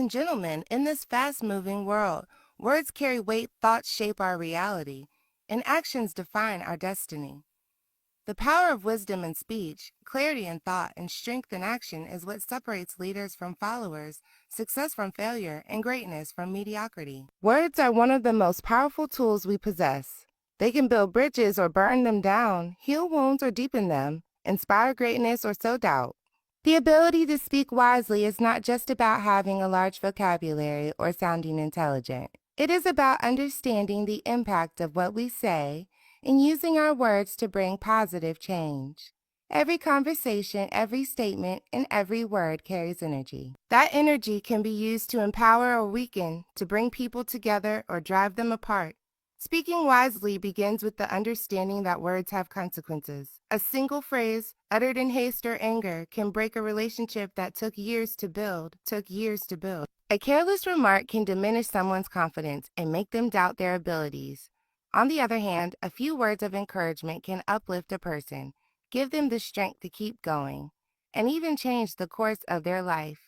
and gentlemen, in this fast-moving world, words carry weight, thoughts shape our reality, and actions define our destiny. The power of wisdom in speech, clarity in thought, and strength in action is what separates leaders from followers, success from failure, and greatness from mediocrity. Words are one of the most powerful tools we possess. They can build bridges or burn them down, heal wounds or deepen them, inspire greatness or sow doubt. The ability to speak wisely is not just about having a large vocabulary or sounding intelligent. It is about understanding the impact of what we say and using our words to bring positive change. Every conversation, every statement, and every word carries energy. That energy can be used to empower or weaken, to bring people together or drive them apart. Speaking wisely begins with the understanding that words have consequences. A single phrase, uttered in haste or anger, can break a relationship that took years to build. A careless remark can diminish someone's confidence and make them doubt their abilities. On the other hand, a few words of encouragement can uplift a person, give them the strength to keep going, and even change the course of their life.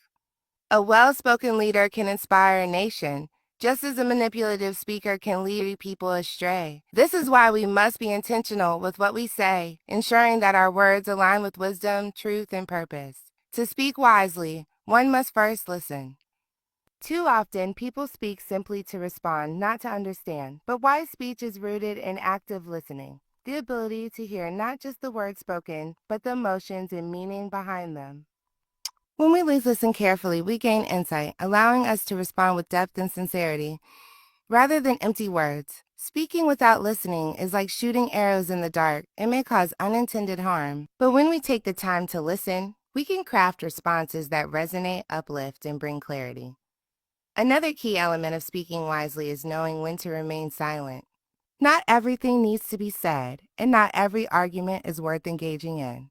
A well-spoken leader can inspire a nation, just as a manipulative speaker can lead people astray. This is why we must be intentional with what we say, ensuring that our words align with wisdom, truth, and purpose. To speak wisely, one must first listen. Too often, people speak simply to respond, not to understand. But wise speech is rooted in active listening, the ability to hear not just the words spoken, but the emotions and meaning behind them. When we listen carefully, we gain insight, allowing us to respond with depth and sincerity, rather than empty words. Speaking without listening is like shooting arrows in the dark. It may cause unintended harm. But when we take the time to listen, we can craft responses that resonate, uplift, and bring clarity. Another key element of speaking wisely is knowing when to remain silent. Not everything needs to be said, and not every argument is worth engaging in.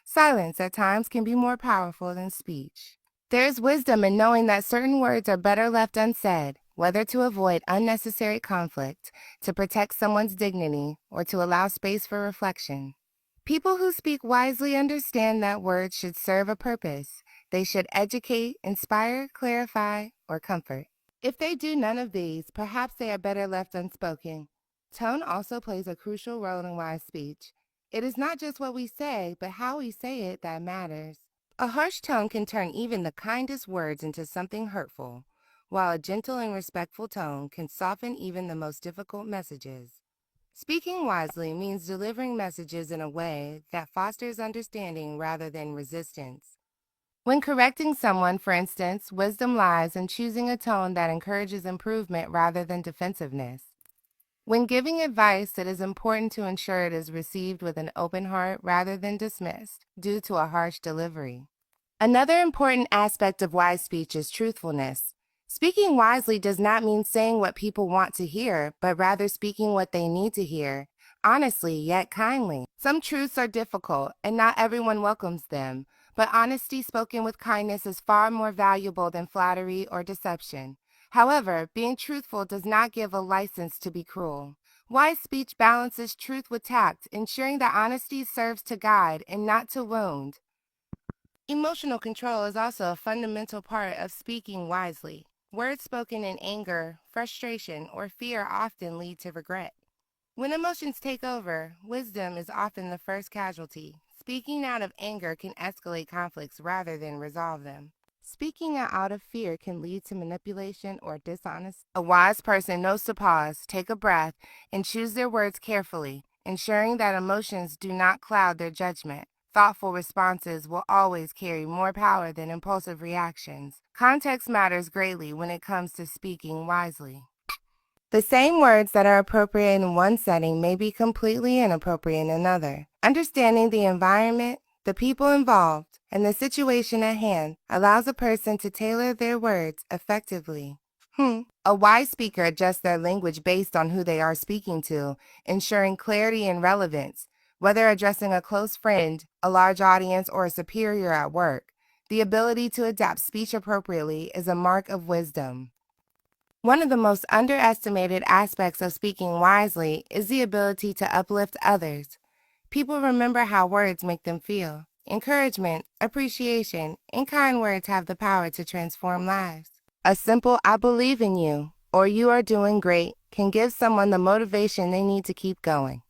Silence at times can be more powerful than speech. There is wisdom in knowing that certain words are better left unsaid, whether to avoid unnecessary conflict, to protect someone's dignity, or to allow space for reflection. People who speak wisely understand that words should serve a purpose. They should educate, inspire, clarify, or comfort. If they do none of these, perhaps they are better left unspoken. Tone also plays a crucial role in wise speech. It is not just what we say, but how we say it that matters. A harsh tone can turn even the kindest words into something hurtful, while a gentle and respectful tone can soften even the most difficult messages. Speaking wisely means delivering messages in a way that fosters understanding rather than resistance. When correcting someone, for instance, wisdom lies in choosing a tone that encourages improvement rather than defensiveness. When giving advice, it is important to ensure it is received with an open heart rather than dismissed due to a harsh delivery. Another important aspect of wise speech is truthfulness. Speaking wisely does not mean saying what people want to hear, but rather speaking what they need to hear, honestly yet kindly. Some truths are difficult, and not everyone welcomes them, but honesty spoken with kindness is far more valuable than flattery or deception. However, being truthful does not give a license to be cruel. Wise speech balances truth with tact, ensuring that honesty serves to guide and not to wound. Emotional control is also a fundamental part of speaking wisely. Words spoken in anger, frustration, or fear often lead to regret. When emotions take over, wisdom is often the first casualty. Speaking out of anger can escalate conflicts rather than resolve them. Speaking out of fear can lead to manipulation or dishonesty. A wise person knows to pause, take a breath, and choose their words carefully, ensuring that emotions do not cloud their judgment. Thoughtful responses will always carry more power than impulsive reactions. Context matters greatly when it comes to speaking wisely. The same words that are appropriate in one setting may be completely inappropriate in another. Understanding the environment, the people involved, and the situation at hand allows a person to tailor their words effectively. A wise speaker adjusts their language based on who they are speaking to, ensuring clarity and relevance. Whether addressing a close friend, a large audience, or a superior at work, the ability to adapt speech appropriately is a mark of wisdom. One of the most underestimated aspects of speaking wisely is the ability to uplift others. People remember how words make them feel. Encouragement, appreciation, and kind words have the power to transform lives. A simple "I believe in you" or "you are doing great" can give someone the motivation they need to keep going.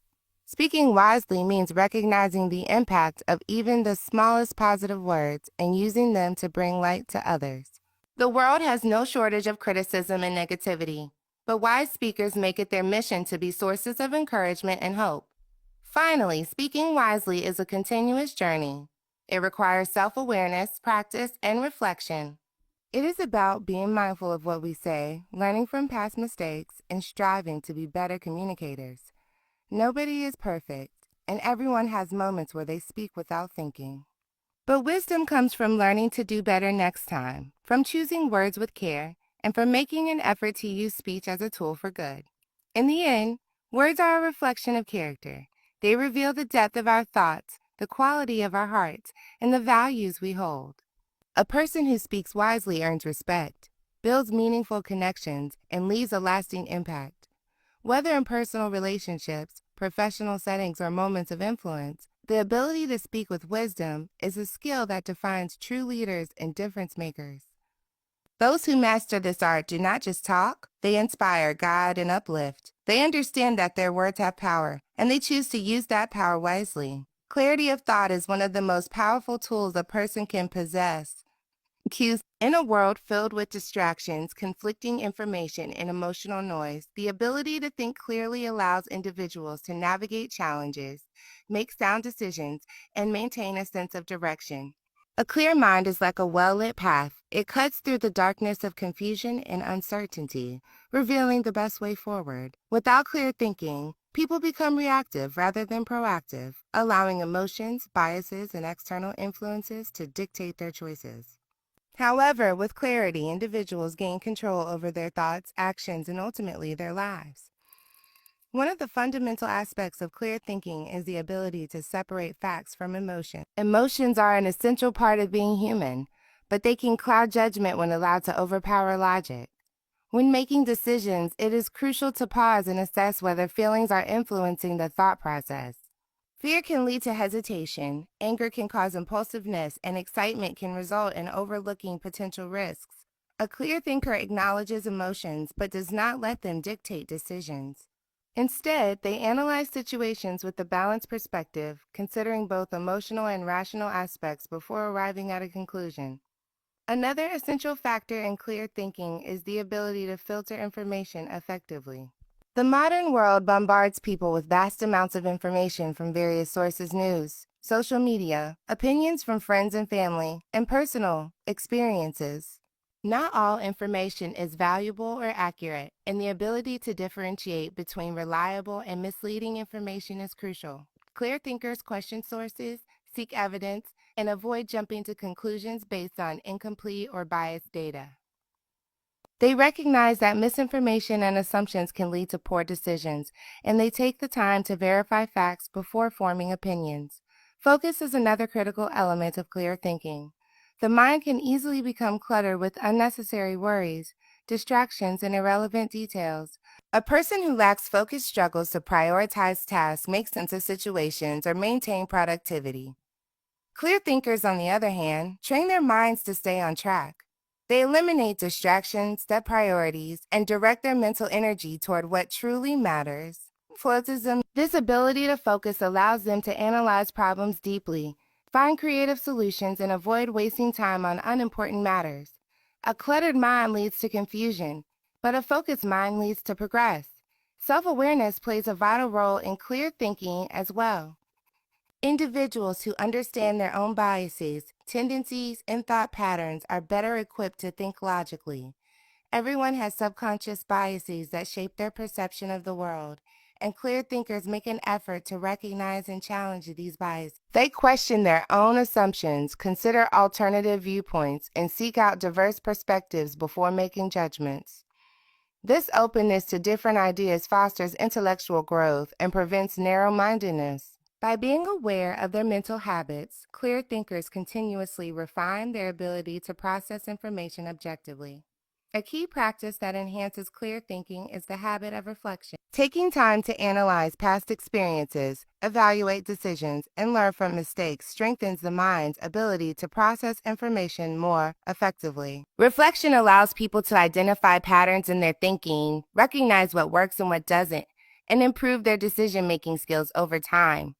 Speaking wisely means recognizing the impact of even the smallest positive words and using them to bring light to others. The world has no shortage of criticism and negativity, but wise speakers make it their mission to be sources of encouragement and hope. Finally, speaking wisely is a continuous journey. It requires self-awareness, practice, and reflection. It is about being mindful of what we say, learning from past mistakes, and striving to be better communicators. Nobody is perfect, and everyone has moments where they speak without thinking. But wisdom comes from learning to do better next time, from choosing words with care, and from making an effort to use speech as a tool for good. In the end, words are a reflection of character. They reveal the depth of our thoughts, the quality of our hearts, and the values we hold. A person who speaks wisely earns respect, builds meaningful connections, and leaves a lasting impact. Whether in personal relationships, professional settings, or moments of influence, the ability to speak with wisdom is a skill that defines true leaders and difference makers. Those who master this art do not just talk, they inspire, guide, and uplift. They understand that their words have power, and they choose to use that power wisely. Clarity of thought is one of the most powerful tools a person can possess. Cues. In a world filled with distractions, conflicting information, and emotional noise, the ability to think clearly allows individuals to navigate challenges, make sound decisions, and maintain a sense of direction. A clear mind is like a well-lit path. It cuts through the darkness of confusion and uncertainty, revealing the best way forward. Without clear thinking, people become reactive rather than proactive, allowing emotions, biases, and external influences to dictate their choices. However, with clarity, individuals gain control over their thoughts, actions, and ultimately their lives. One of the fundamental aspects of clear thinking is the ability to separate facts from emotion. Emotions are an essential part of being human, but they can cloud judgment when allowed to overpower logic. When making decisions, it is crucial to pause and assess whether feelings are influencing the thought process. Fear can lead to hesitation, anger can cause impulsiveness, and excitement can result in overlooking potential risks. A clear thinker acknowledges emotions but does not let them dictate decisions. Instead, they analyze situations with a balanced perspective, considering both emotional and rational aspects before arriving at a conclusion. Another essential factor in clear thinking is the ability to filter information effectively. The modern world bombards people with vast amounts of information from various sources: news, social media, opinions from friends and family, and personal experiences. Not all information is valuable or accurate, and the ability to differentiate between reliable and misleading information is crucial. Clear thinkers question sources, seek evidence, and avoid jumping to conclusions based on incomplete or biased data. They recognize that misinformation and assumptions can lead to poor decisions, and they take the time to verify facts before forming opinions. Focus is another critical element of clear thinking. The mind can easily become cluttered with unnecessary worries, distractions, and irrelevant details. A person who lacks focus struggles to prioritize tasks, make sense of situations, or maintain productivity. Clear thinkers, on the other hand, train their minds to stay on track. They eliminate distractions, set priorities, and direct their mental energy toward what truly matters. This ability to focus allows them to analyze problems deeply, find creative solutions, and avoid wasting time on unimportant matters. A cluttered mind leads to confusion, but a focused mind leads to progress. Self-awareness plays a vital role in clear thinking as well. Individuals who understand their own biases, tendencies, and thought patterns are better equipped to think logically. Everyone has subconscious biases that shape their perception of the world, and clear thinkers make an effort to recognize and challenge these biases. They question their own assumptions, consider alternative viewpoints, and seek out diverse perspectives before making judgments. This openness to different ideas fosters intellectual growth and prevents narrow-mindedness. By being aware of their mental habits, clear thinkers continuously refine their ability to process information objectively. A key practice that enhances clear thinking is the habit of reflection. Taking time to analyze past experiences, evaluate decisions, and learn from mistakes strengthens the mind's ability to process information more effectively. Reflection allows people to identify patterns in their thinking, recognize what works and what doesn't, and improve their decision-making skills over time.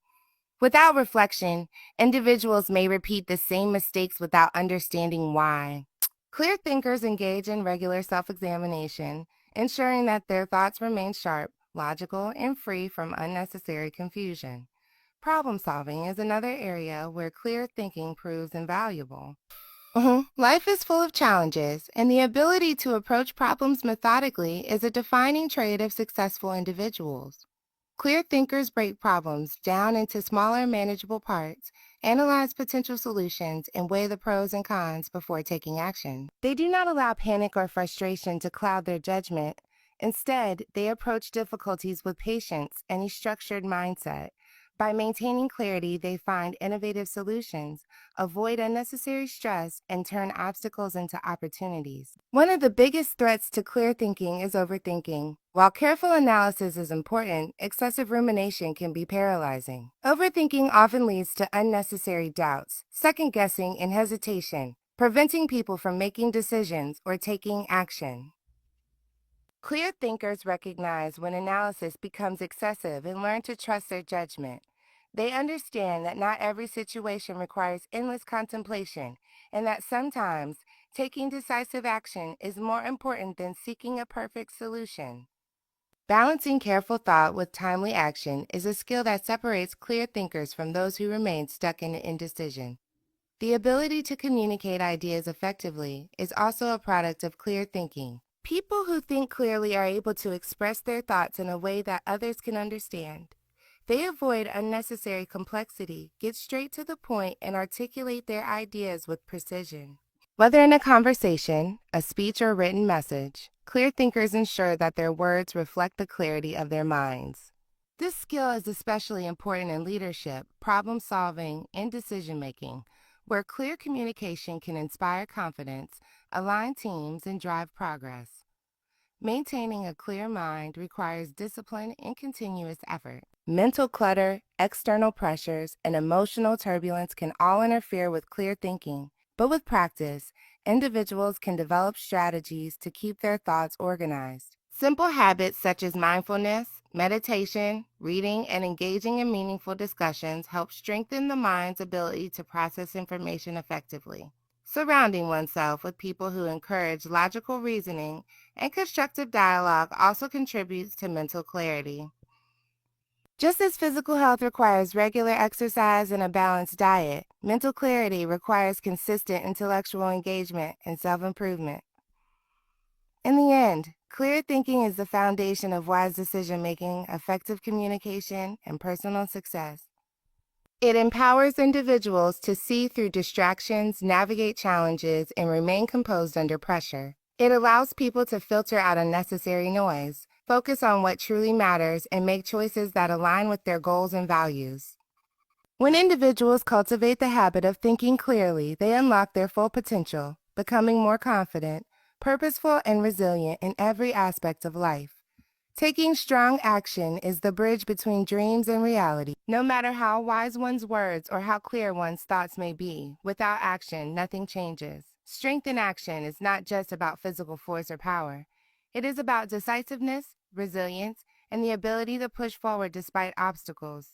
Without reflection, individuals may repeat the same mistakes without understanding why. Clear thinkers engage in regular self-examination, ensuring that their thoughts remain sharp, logical, and free from unnecessary confusion. Problem solving is another area where clear thinking proves invaluable. Life is full of challenges, and the ability to approach problems methodically is a defining trait of successful individuals. Clear thinkers break problems down into smaller, manageable parts, analyze potential solutions, and weigh the pros and cons before taking action. They do not allow panic or frustration to cloud their judgment. Instead, they approach difficulties with patience and a structured mindset. By maintaining clarity, they find innovative solutions, avoid unnecessary stress, and turn obstacles into opportunities. One of the biggest threats to clear thinking is overthinking. While careful analysis is important, excessive rumination can be paralyzing. Overthinking often leads to unnecessary doubts, second-guessing, and hesitation, preventing people from making decisions or taking action. Clear thinkers recognize when analysis becomes excessive and learn to trust their judgment. They understand that not every situation requires endless contemplation, and that sometimes taking decisive action is more important than seeking a perfect solution. Balancing careful thought with timely action is a skill that separates clear thinkers from those who remain stuck in indecision. The ability to communicate ideas effectively is also a product of clear thinking. People who think clearly are able to express their thoughts in a way that others can understand. They avoid unnecessary complexity, get straight to the point, and articulate their ideas with precision. Whether in a conversation, a speech, or written message, clear thinkers ensure that their words reflect the clarity of their minds. This skill is especially important in leadership, problem solving, and decision making, where clear communication can inspire confidence, align teams, and drive progress. Maintaining a clear mind requires discipline and continuous effort. Mental clutter, external pressures, and emotional turbulence can all interfere with clear thinking, but with practice, individuals can develop strategies to keep their thoughts organized. Simple habits such as mindfulness, meditation, reading, and engaging in meaningful discussions help strengthen the mind's ability to process information effectively. Surrounding oneself with people who encourage logical reasoning and constructive dialogue also contributes to mental clarity. Just as physical health requires regular exercise and a balanced diet, mental clarity requires consistent intellectual engagement and self-improvement. In the end, clear thinking is the foundation of wise decision-making, effective communication, and personal success. It empowers individuals to see through distractions, navigate challenges, and remain composed under pressure. It allows people to filter out unnecessary noise, focus on what truly matters, and make choices that align with their goals and values. When individuals cultivate the habit of thinking clearly, they unlock their full potential, becoming more confident, purposeful, and resilient in every aspect of life. Taking strong action is the bridge between dreams and reality. No matter how wise one's words or how clear one's thoughts may be, without action, nothing changes. Strength in action is not just about physical force or power. It is about decisiveness, resilience, and the ability to push forward despite obstacles.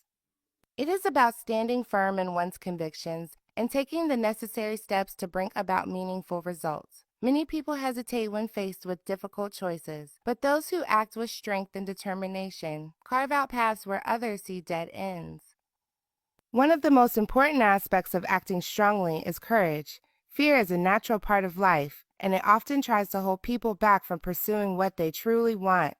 It is about standing firm in one's convictions and taking the necessary steps to bring about meaningful results. Many people hesitate when faced with difficult choices, but those who act with strength and determination carve out paths where others see dead ends. One of the most important aspects of acting strongly is courage. Fear is a natural part of life, and it often tries to hold people back from pursuing what they truly want.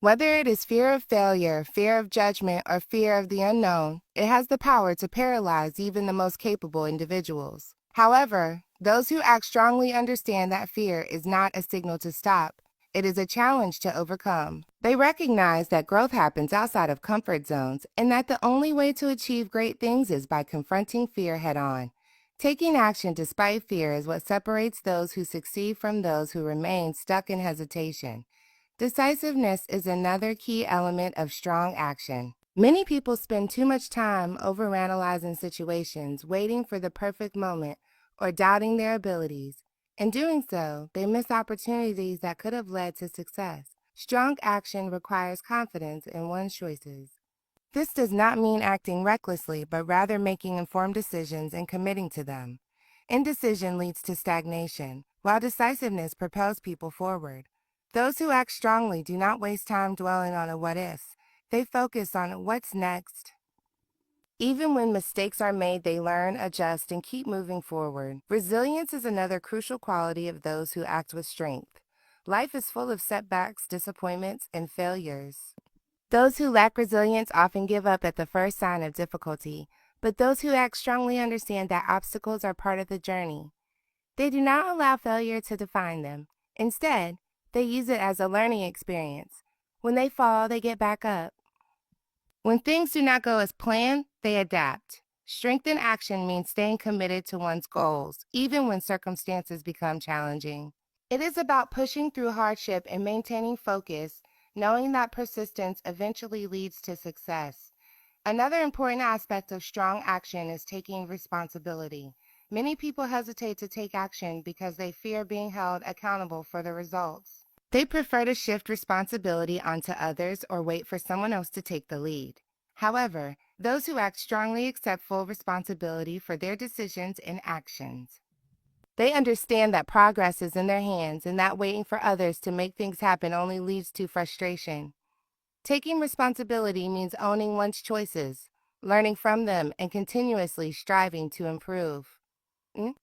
Whether it is fear of failure, fear of judgment, or fear of the unknown, it has the power to paralyze even the most capable individuals. However, those who act strongly understand that fear is not a signal to stop. It is a challenge to overcome. They recognize that growth happens outside of comfort zones and that the only way to achieve great things is by confronting fear head-on. Taking action despite fear is what separates those who succeed from those who remain stuck in hesitation. Decisiveness is another key element of strong action. Many people spend too much time overanalyzing situations, waiting for the perfect moment, or doubting their abilities. In doing so, they miss opportunities that could have led to success. Strong action requires confidence in one's choices. This does not mean acting recklessly, but rather making informed decisions and committing to them. Indecision leads to stagnation, while decisiveness propels people forward. Those who act strongly do not waste time dwelling on a what if. They focus on what's next. Even when mistakes are made, they learn, adjust, and keep moving forward. Resilience is another crucial quality of those who act with strength. Life is full of setbacks, disappointments, and failures. Those who lack resilience often give up at the first sign of difficulty, but those who act strongly understand that obstacles are part of the journey. They do not allow failure to define them. Instead, they use it as a learning experience. When they fall, they get back up. When things do not go as planned, they adapt. Strength in action means staying committed to one's goals, even when circumstances become challenging. It is about pushing through hardship and maintaining focus, knowing that persistence eventually leads to success. Another important aspect of strong action is taking responsibility. Many people hesitate to take action because they fear being held accountable for the results. They prefer to shift responsibility onto others or wait for someone else to take the lead. However, those who act strongly accept full responsibility for their decisions and actions. They understand that progress is in their hands and that waiting for others to make things happen only leads to frustration. Taking responsibility means owning one's choices, learning from them, and continuously striving to improve.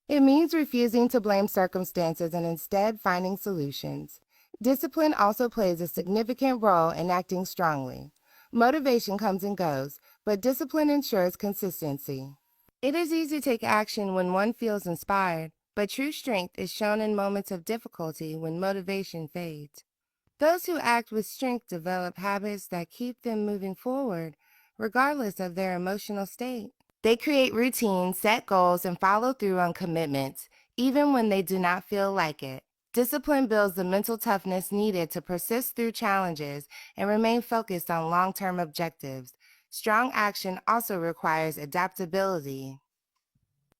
It means refusing to blame circumstances and instead finding solutions. Discipline also plays a significant role in acting strongly. Motivation comes and goes, but discipline ensures consistency. It is easy to take action when one feels inspired, but true strength is shown in moments of difficulty when motivation fades. Those who act with strength develop habits that keep them moving forward, regardless of their emotional state. They create routines, set goals, and follow through on commitments, even when they do not feel like it. Discipline builds the mental toughness needed to persist through challenges and remain focused on long-term objectives. Strong action also requires adaptability.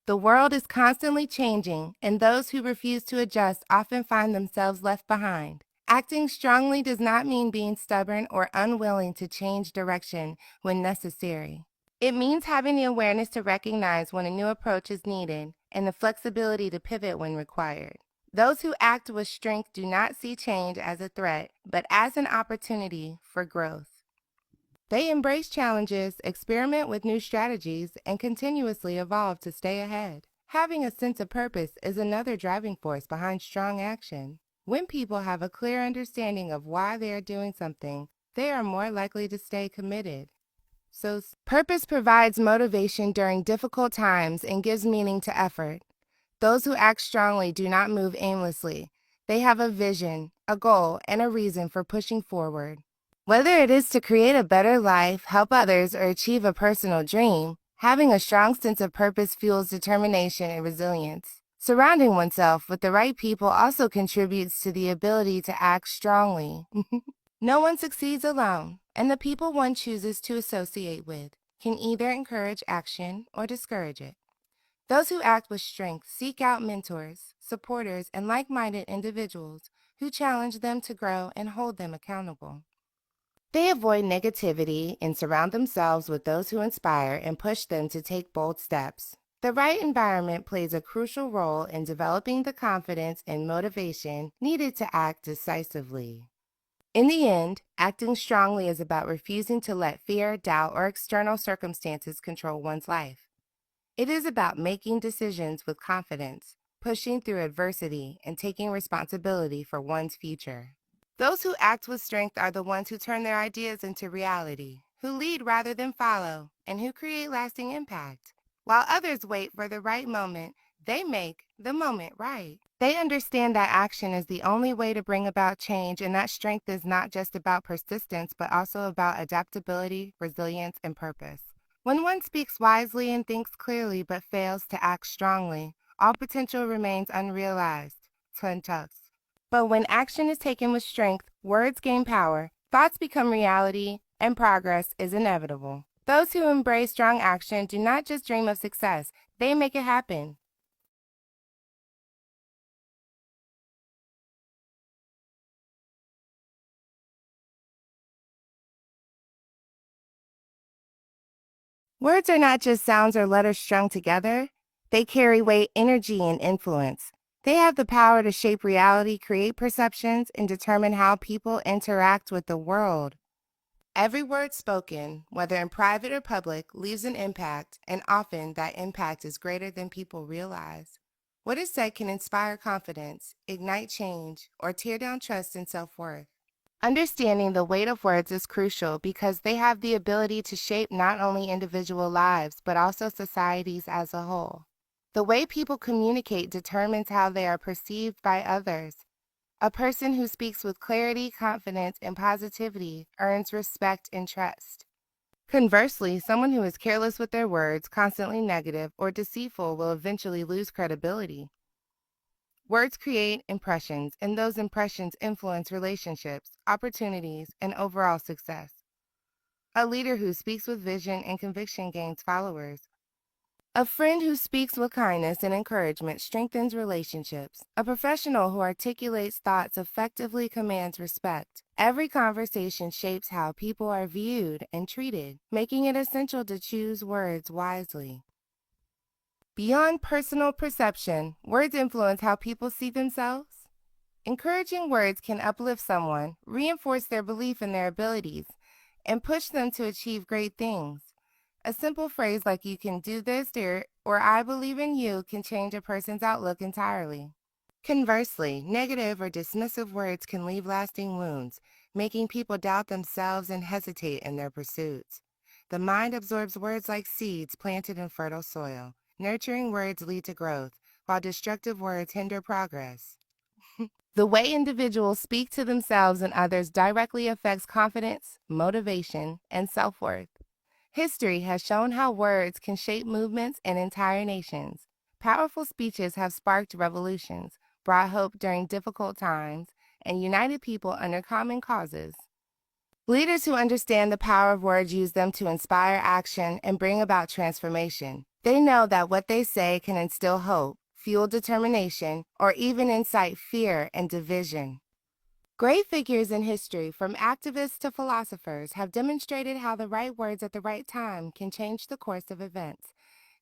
The world is constantly changing, and those who refuse to adjust often find themselves left behind. Acting strongly does not mean being stubborn or unwilling to change direction when necessary. It means having the awareness to recognize when a new approach is needed and the flexibility to pivot when required. Those who act with strength do not see change as a threat, but as an opportunity for growth. They embrace challenges, experiment with new strategies, and continuously evolve to stay ahead. Having a sense of purpose is another driving force behind strong action. When people have a clear understanding of why they are doing something, they are more likely to stay committed. So, purpose provides motivation during difficult times and gives meaning to effort. Those who act strongly do not move aimlessly. They have a vision, a goal, and a reason for pushing forward. Whether it is to create a better life, help others, or achieve a personal dream, having a strong sense of purpose fuels determination and resilience. Surrounding oneself with the right people also contributes to the ability to act strongly. No one succeeds alone, and the people one chooses to associate with can either encourage action or discourage it. Those who act with strength seek out mentors, supporters, and like-minded individuals who challenge them to grow and hold them accountable. They avoid negativity and surround themselves with those who inspire and push them to take bold steps. The right environment plays a crucial role in developing the confidence and motivation needed to act decisively. In the end, acting strongly is about refusing to let fear, doubt, or external circumstances control one's life. It is about making decisions with confidence, pushing through adversity, and taking responsibility for one's future. Those who act with strength are the ones who turn their ideas into reality, who lead rather than follow, and who create lasting impact. While others wait for the right moment, they make the moment right. They understand that action is the only way to bring about change and that strength is not just about persistence, but also about adaptability, resilience, and purpose. When one speaks wisely and thinks clearly but fails to act strongly, all potential remains unrealized. But when action is taken with strength, words gain power, thoughts become reality, and progress is inevitable. Those who embrace strong action do not just dream of success, they make it happen. Words are not just sounds or letters strung together. They carry weight, energy, and influence. They have the power to shape reality, create perceptions, and determine how people interact with the world. Every word spoken, whether in private or public, leaves an impact, and often that impact is greater than people realize. What is said can inspire confidence, ignite change, or tear down trust and self-worth. Understanding the weight of words is crucial because they have the ability to shape not only individual lives, but also societies as a whole. The way people communicate determines how they are perceived by others. A person who speaks with clarity, confidence, and positivity earns respect and trust. Conversely, someone who is careless with their words, constantly negative, or deceitful will eventually lose credibility. Words create impressions, and those impressions influence relationships, opportunities, and overall success. A leader who speaks with vision and conviction gains followers. A friend who speaks with kindness and encouragement strengthens relationships. A professional who articulates thoughts effectively commands respect. Every conversation shapes how people are viewed and treated, making it essential to choose words wisely. Beyond personal perception, words influence how people see themselves. Encouraging words can uplift someone, reinforce their belief in their abilities, and push them to achieve great things. A simple phrase like "you can do this" or "I believe in you" can change a person's outlook entirely. Conversely, negative or dismissive words can leave lasting wounds, making people doubt themselves and hesitate in their pursuits. The mind absorbs words like seeds planted in fertile soil. Nurturing words lead to growth, while destructive words hinder progress. The way individuals speak to themselves and others directly affects confidence, motivation, and self-worth. History has shown how words can shape movements and entire nations. Powerful speeches have sparked revolutions, brought hope during difficult times, and united people under common causes. Leaders who understand the power of words use them to inspire action and bring about transformation. They know that what they say can instill hope, fuel determination, or even incite fear and division. Great figures in history, from activists to philosophers, have demonstrated how the right words at the right time can change the course of events.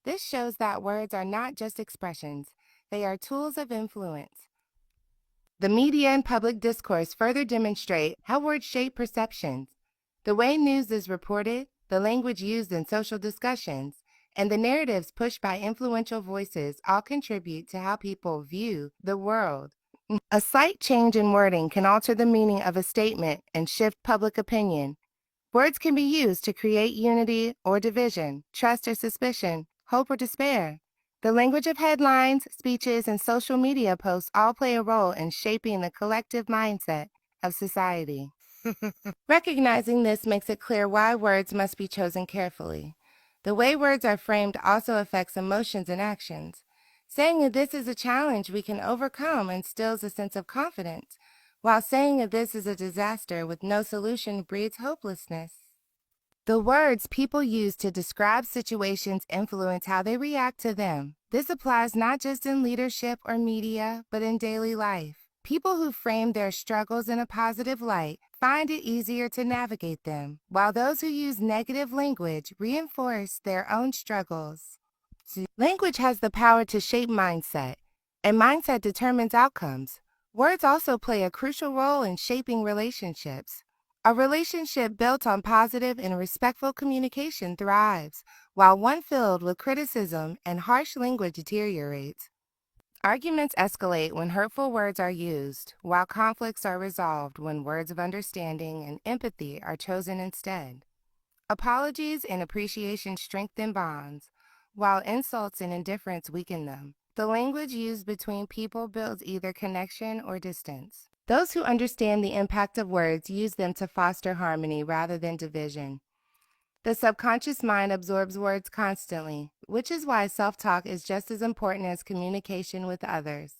This shows that words are not just expressions, they are tools of influence. The media and public discourse further demonstrate how words shape perceptions. The way news is reported, the language used in social discussions, and the narratives pushed by influential voices all contribute to how people view the world. A slight change in wording can alter the meaning of a statement and shift public opinion. Words can be used to create unity or division, trust or suspicion, hope or despair. The language of headlines, speeches, and social media posts all play a role in shaping the collective mindset of society. Recognizing this makes it clear why words must be chosen carefully. The way words are framed also affects emotions and actions. Saying that this is a challenge we can overcome instills a sense of confidence, while saying that this is a disaster with no solution breeds hopelessness. The words people use to describe situations influence how they react to them. This applies not just in leadership or media, but in daily life. People who frame their struggles in a positive light find it easier to navigate them, while those who use negative language reinforce their own struggles. Language has the power to shape mindset, and mindset determines outcomes. Words also play a crucial role in shaping relationships. A relationship built on positive and respectful communication thrives, while one filled with criticism and harsh language deteriorates. Arguments escalate when hurtful words are used, while conflicts are resolved when words of understanding and empathy are chosen instead. Apologies and appreciation strengthen bonds, while insults and indifference weaken them. The language used between people builds either connection or distance. Those who understand the impact of words use them to foster harmony rather than division. The subconscious mind absorbs words constantly, which is why self-talk is just as important as communication with others.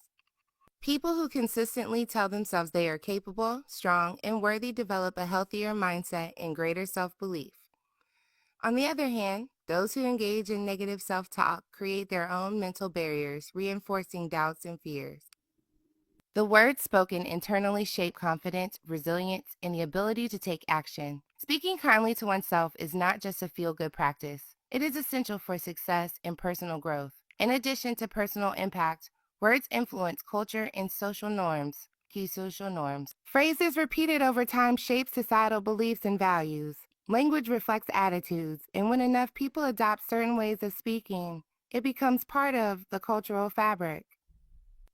People who consistently tell themselves they are capable, strong, and worthy develop a healthier mindset and greater self-belief. On the other hand, those who engage in negative self-talk create their own mental barriers, reinforcing doubts and fears. The words spoken internally shape confidence, resilience, and the ability to take action. Speaking kindly to oneself is not just a feel-good practice. It is essential for success and personal growth. In addition to personal impact, words influence culture and social norms, key social norms. Phrases repeated over time shape societal beliefs and values. Language reflects attitudes, and when enough people adopt certain ways of speaking, it becomes part of the cultural fabric.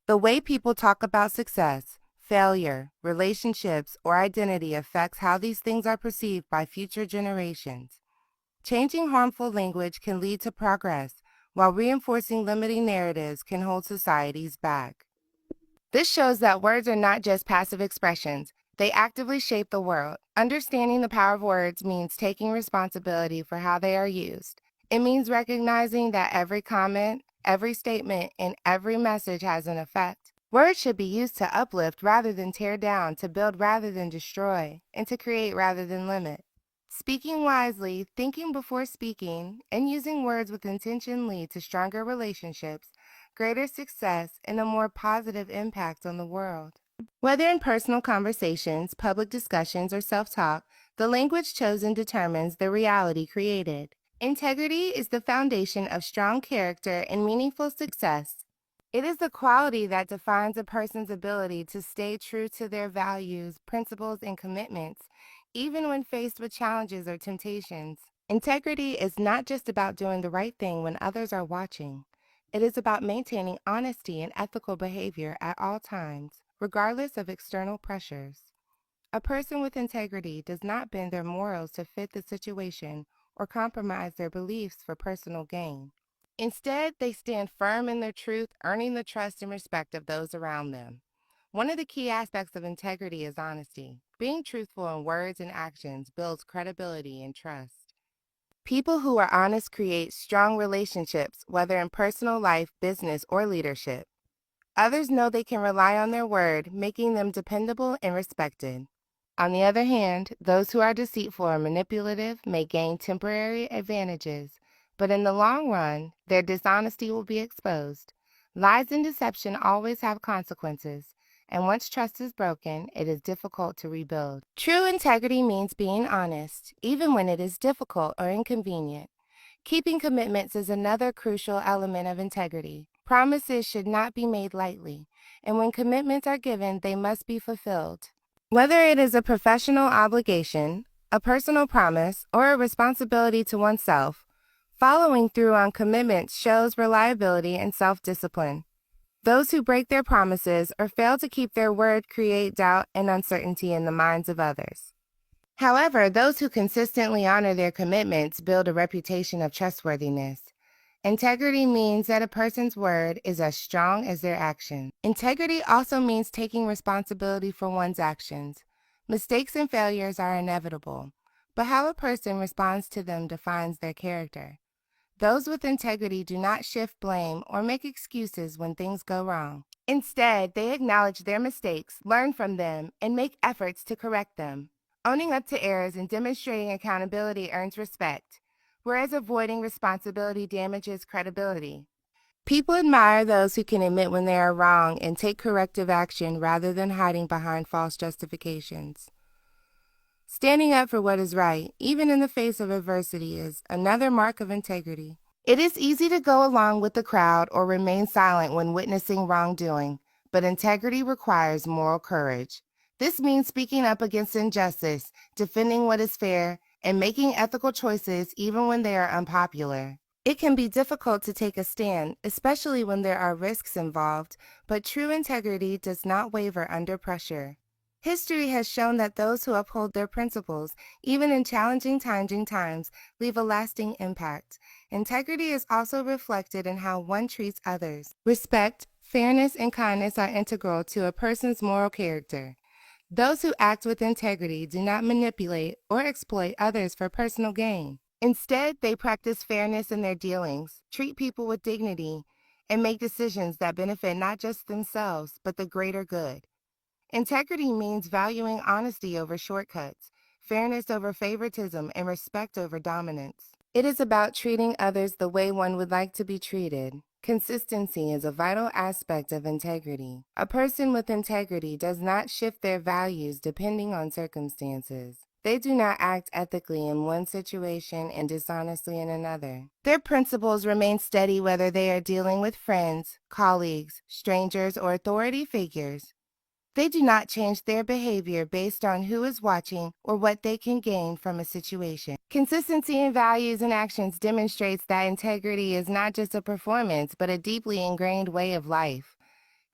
The way people talk about success, failure, relationships, or identity affects how these things are perceived by future generations. Changing harmful language can lead to progress, while reinforcing limiting narratives can hold societies back. This shows that words are not just passive expressions, they actively shape the world. Understanding the power of words means taking responsibility for how they are used. It means recognizing that every comment, every statement, and every message has an effect. Words should be used to uplift rather than tear down, to build rather than destroy, and to create rather than limit. Speaking wisely, thinking before speaking, and using words with intention lead to stronger relationships, greater success, and a more positive impact on the world. Whether in personal conversations, public discussions, or self-talk, the language chosen determines the reality created. Integrity is the foundation of strong character and meaningful success. It is the quality that defines a person's ability to stay true to their values, principles, and commitments, even when faced with challenges or temptations. Integrity is not just about doing the right thing when others are watching. It is about maintaining honesty and ethical behavior at all times, regardless of external pressures. A person with integrity does not bend their morals to fit the situation or compromise their beliefs for personal gain. Instead, they stand firm in their truth, earning the trust and respect of those around them. One of the key aspects of integrity is honesty. Being truthful in words and actions builds credibility and trust. People who are honest create strong relationships, whether in personal life, business, or leadership. Others know they can rely on their word, making them dependable and respected. On the other hand, those who are deceitful or manipulative may gain temporary advantages, but in the long run, their dishonesty will be exposed. Lies and deception always have consequences, and once trust is broken, it is difficult to rebuild. True integrity means being honest, even when it is difficult or inconvenient. Keeping commitments is another crucial element of integrity. Promises should not be made lightly, and when commitments are given, they must be fulfilled. Whether it is a professional obligation, a personal promise, or a responsibility to oneself, following through on commitments shows reliability and self-discipline. Those who break their promises or fail to keep their word create doubt and uncertainty in the minds of others. However, those who consistently honor their commitments build a reputation of trustworthiness. Integrity means that a person's word is as strong as their action. Integrity also means taking responsibility for one's actions. Mistakes and failures are inevitable, but how a person responds to them defines their character. Those with integrity do not shift blame or make excuses when things go wrong. Instead, they acknowledge their mistakes, learn from them, and make efforts to correct them. Owning up to errors and demonstrating accountability earns respect, whereas avoiding responsibility damages credibility. People admire those who can admit when they are wrong and take corrective action rather than hiding behind false justifications. Standing up for what is right, even in the face of adversity, is another mark of integrity. It is easy to go along with the crowd or remain silent when witnessing wrongdoing, but integrity requires moral courage. This means speaking up against injustice, defending what is fair, and making ethical choices even when they are unpopular. It can be difficult to take a stand, especially when there are risks involved, but true integrity does not waver under pressure. History has shown that those who uphold their principles, even in challenging times, leave a lasting impact. Integrity is also reflected in how one treats others. Respect, fairness, and kindness are integral to a person's moral character. Those who act with integrity do not manipulate or exploit others for personal gain. Instead, they practice fairness in their dealings, treat people with dignity, and make decisions that benefit not just themselves, but the greater good. Integrity means valuing honesty over shortcuts, fairness over favoritism, and respect over dominance. It is about treating others the way one would like to be treated. Consistency is a vital aspect of integrity. A person with integrity does not shift their values depending on circumstances. They do not act ethically in one situation and dishonestly in another. Their principles remain steady whether they are dealing with friends, colleagues, strangers, or authority figures. They do not change their behavior based on who is watching or what they can gain from a situation. Consistency in values and actions demonstrates that integrity is not just a performance, but a deeply ingrained way of life.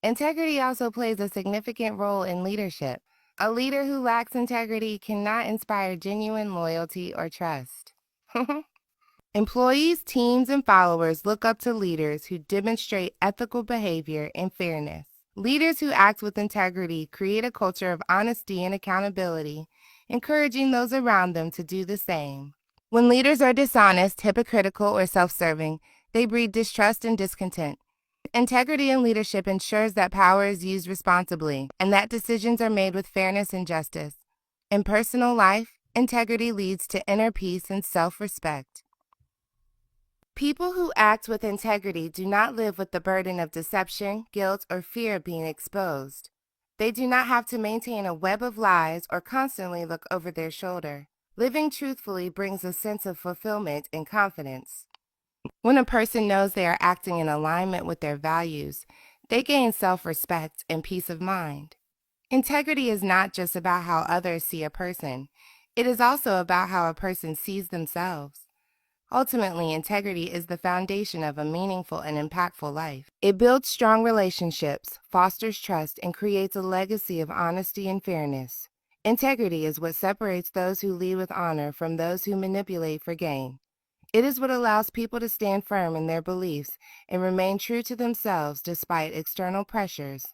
Integrity also plays a significant role in leadership. A leader who lacks integrity cannot inspire genuine loyalty or trust. Employees, teams, and followers look up to leaders who demonstrate ethical behavior and fairness. Leaders who act with integrity create a culture of honesty and accountability, encouraging those around them to do the same. When leaders are dishonest, hypocritical, or self-serving, they breed distrust and discontent. Integrity in leadership ensures that power is used responsibly and that decisions are made with fairness and justice. In personal life, integrity leads to inner peace and self-respect. People who act with integrity do not live with the burden of deception, guilt, or fear of being exposed. They do not have to maintain a web of lies or constantly look over their shoulder. Living truthfully brings a sense of fulfillment and confidence. When a person knows they are acting in alignment with their values, they gain self-respect and peace of mind. Integrity is not just about how others see a person. It is also about how a person sees themselves. Ultimately, integrity is the foundation of a meaningful and impactful life. It builds strong relationships, fosters trust, and creates a legacy of honesty and fairness. Integrity is what separates those who lead with honor from those who manipulate for gain. It is what allows people to stand firm in their beliefs and remain true to themselves despite external pressures.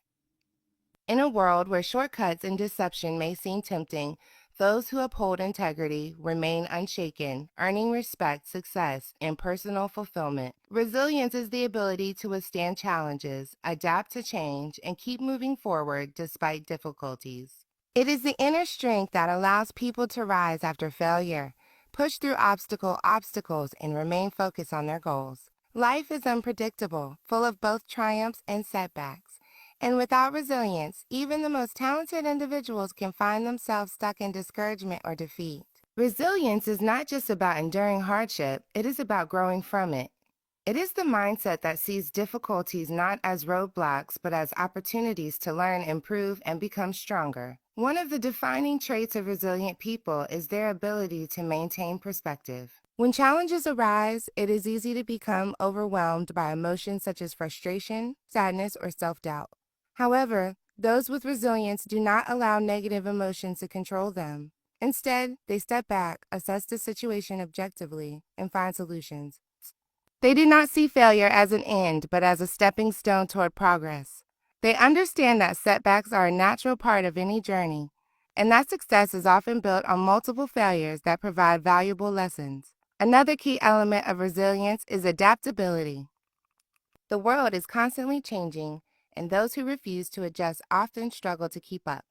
In a world where shortcuts and deception may seem tempting, those who uphold integrity remain unshaken, earning respect, success, and personal fulfillment. Resilience is the ability to withstand challenges, adapt to change, and keep moving forward despite difficulties. It is the inner strength that allows people to rise after failure, push through obstacles, and remain focused on their goals. Life is unpredictable, full of both triumphs and setbacks. And without resilience, even the most talented individuals can find themselves stuck in discouragement or defeat. Resilience is not just about enduring hardship, it is about growing from it. It is the mindset that sees difficulties not as roadblocks, but as opportunities to learn, improve, and become stronger. One of the defining traits of resilient people is their ability to maintain perspective. When challenges arise, it is easy to become overwhelmed by emotions such as frustration, sadness, or self-doubt. However, those with resilience do not allow negative emotions to control them. Instead, they step back, assess the situation objectively, and find solutions. They do not see failure as an end, but as a stepping stone toward progress. They understand that setbacks are a natural part of any journey, and that success is often built on multiple failures that provide valuable lessons. Another key element of resilience is adaptability. The world is constantly changing, and those who refuse to adjust often struggle to keep up.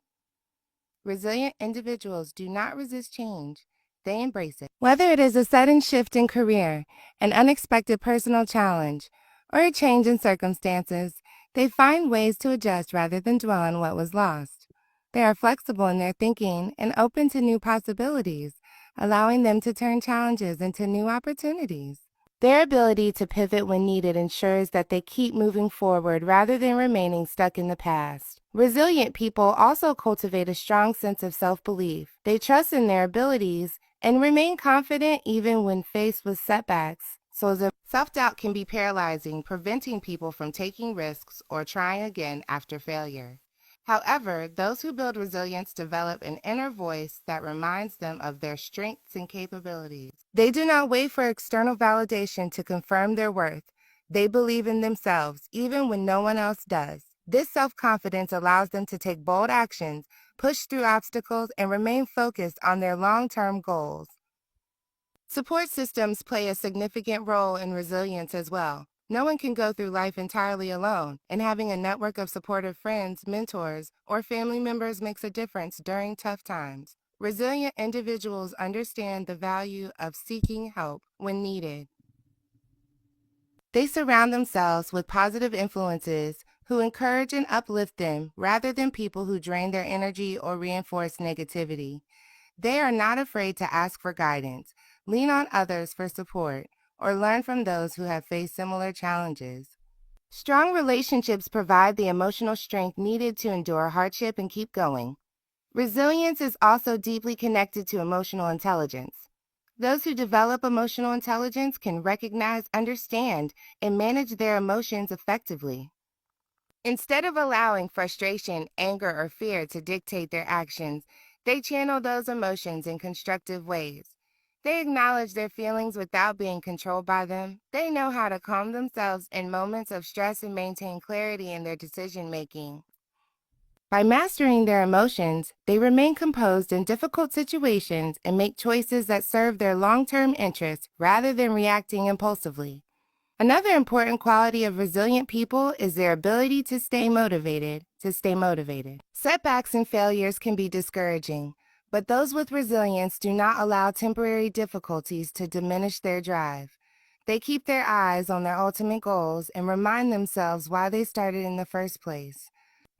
Resilient individuals do not resist change, they embrace it. Whether it is a sudden shift in career, an unexpected personal challenge, or a change in circumstances, they find ways to adjust rather than dwell on what was lost. They are flexible in their thinking and open to new possibilities, allowing them to turn challenges into new opportunities. Their ability to pivot when needed ensures that they keep moving forward rather than remaining stuck in the past. Resilient people also cultivate a strong sense of self-belief. They trust in their abilities and remain confident even when faced with setbacks. So the self-doubt can be paralyzing, preventing people from taking risks or trying again after failure. However, those who build resilience develop an inner voice that reminds them of their strengths and capabilities. They do not wait for external validation to confirm their worth. They believe in themselves, even when no one else does. This self-confidence allows them to take bold actions, push through obstacles, and remain focused on their long-term goals. Support systems play a significant role in resilience as well. No one can go through life entirely alone, and having a network of supportive friends, mentors, or family members makes a difference during tough times. Resilient individuals understand the value of seeking help when needed. They surround themselves with positive influences who encourage and uplift them rather than people who drain their energy or reinforce negativity. They are not afraid to ask for guidance, lean on others for support, or learn from those who have faced similar challenges. Strong relationships provide the emotional strength needed to endure hardship and keep going. Resilience is also deeply connected to emotional intelligence. Those who develop emotional intelligence can recognize, understand, and manage their emotions effectively. Instead of allowing frustration, anger, or fear to dictate their actions, they channel those emotions in constructive ways. They acknowledge their feelings without being controlled by them. They know how to calm themselves in moments of stress and maintain clarity in their decision making. By mastering their emotions, they remain composed in difficult situations and make choices that serve their long-term interests rather than reacting impulsively. Another important quality of resilient people is their ability to stay motivated. Setbacks and failures can be discouraging, but those with resilience do not allow temporary difficulties to diminish their drive. They keep their eyes on their ultimate goals and remind themselves why they started in the first place.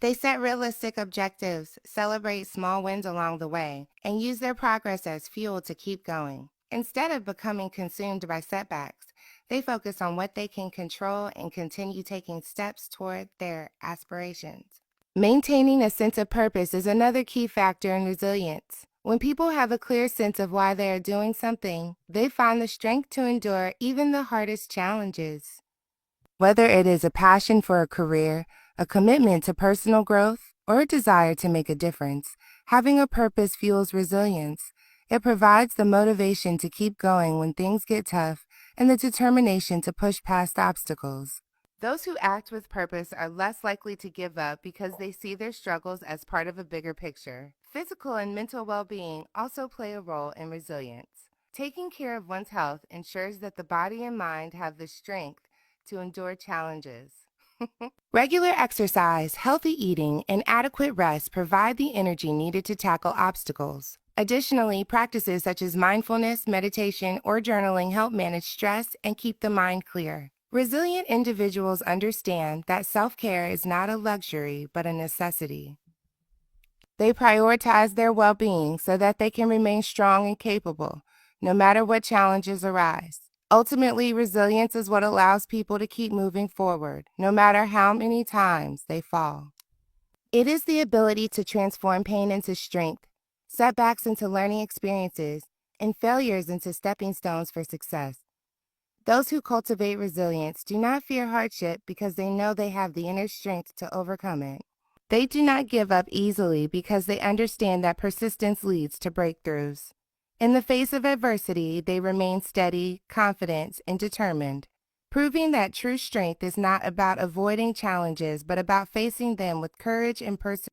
They set realistic objectives, celebrate small wins along the way, and use their progress as fuel to keep going. Instead of becoming consumed by setbacks, they focus on what they can control and continue taking steps toward their aspirations. Maintaining a sense of purpose is another key factor in resilience. When people have a clear sense of why they are doing something, they find the strength to endure even the hardest challenges. Whether it is a passion for a career, a commitment to personal growth, or a desire to make a difference, having a purpose fuels resilience. It provides the motivation to keep going when things get tough and the determination to push past obstacles. Those who act with purpose are less likely to give up because they see their struggles as part of a bigger picture. Physical and mental well-being also play a role in resilience. Taking care of one's health ensures that the body and mind have the strength to endure challenges. Regular exercise, healthy eating, and adequate rest provide the energy needed to tackle obstacles. Additionally, practices such as mindfulness, meditation, or journaling help manage stress and keep the mind clear. Resilient individuals understand that self-care is not a luxury but a necessity. They prioritize their well-being so that they can remain strong and capable, no matter what challenges arise. Ultimately, resilience is what allows people to keep moving forward, no matter how many times they fall. It is the ability to transform pain into strength, setbacks into learning experiences, and failures into stepping stones for success. Those who cultivate resilience do not fear hardship because they know they have the inner strength to overcome it. They do not give up easily because they understand that persistence leads to breakthroughs. In the face of adversity, they remain steady, confident, and determined, proving that true strength is not about avoiding challenges but about facing them with courage and perseverance.